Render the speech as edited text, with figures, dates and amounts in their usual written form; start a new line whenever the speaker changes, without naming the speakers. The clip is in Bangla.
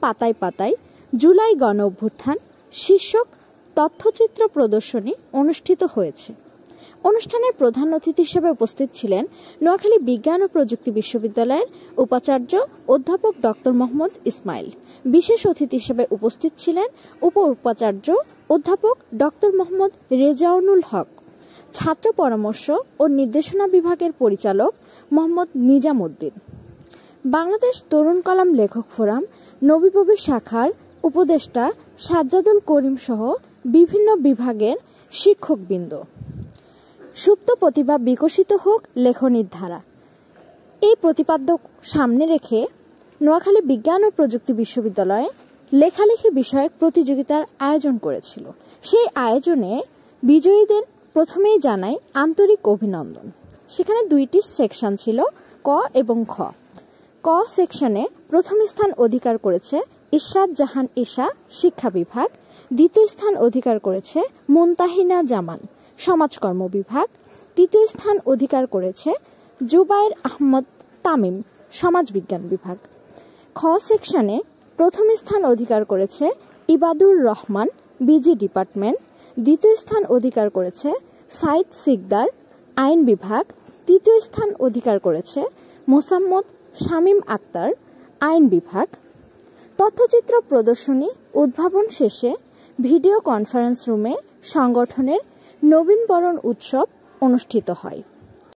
পাতায় পাতায় জুলাই গণ অভ্যুত্থান শীর্ষক তথ্যচিত্র প্রদর্শনী অনুষ্ঠিত হয়েছে। অনুষ্ঠানের প্রধান অতিথি হিসেবে উপস্থিত ছিলেন নোয়াখালী বিজ্ঞান ও প্রযুক্তি বিশ্ববিদ্যালয়ের উপাচার্য অধ্যাপক ডক্টর মোহাম্মদ ইসমাইল। বিশেষ অতিথি হিসেবে উপস্থিত ছিলেন উপাচার্য অধ্যাপক ডক্টর মোহাম্মদ রেজাউনুল হক, ছাত্র পরামর্শ ও নির্দেশনা বিভাগের পরিচালক মোহাম্মদ নিজামউদ্দিন, বাংলাদেশ তরুণ কলাম লেখক ফোরাম নবীপ্রবীর শাখার উপদেষ্টা সাজ্জাদুল করিম সহ বিভিন্ন বিভাগের শিক্ষকবৃন্দ। সুপ্ত প্রতিভা বিকশিত হোক লেখনীর ধারা, এই প্রতিপাদ্য সামনে রেখে নোয়াখালী বিজ্ঞান ও প্রযুক্তি বিশ্ববিদ্যালয়ে লেখালেখি বিষয়ক প্রতিযোগিতার আয়োজন করেছিল। সেই আয়োজনে বিজয়ীদের প্রথমেই জানাই আন্তরিক অভিনন্দন। সেখানে 2টি সেকশন ছিল, ক এবং খ। ক সেকশনে প্রথম স্থান অধিকার করেছে ইশরাত জাহান ঈশা, শিক্ষা বিভাগ। দ্বিতীয় স্থান অধিকার করেছে মুনতাহিনা জামান, সমাজকর্ম বিভাগ। তৃতীয় স্থান অধিকার করেছে জুবায়ের আহমদ তামিম, সমাজবিজ্ঞান বিভাগ। খ সেকশনে প্রথম স্থান অধিকার করেছে ইবাদুর রহমান, বিজি ডিপার্টমেন্ট। দ্বিতীয় স্থান অধিকার করেছে সাইদ সিকদার, আইন বিভাগ। তৃতীয় স্থান অধিকার করেছে মোসাম্মদ শামীম আক্তার, আইন বিভাগ। তথ্যচিত্র প্রদর্শনী উদ্ভাবন শেষে ভিডিও কনফারেন্স রুমে সংগঠনের নবীনবরণ উৎসব অনুষ্ঠিত হয়।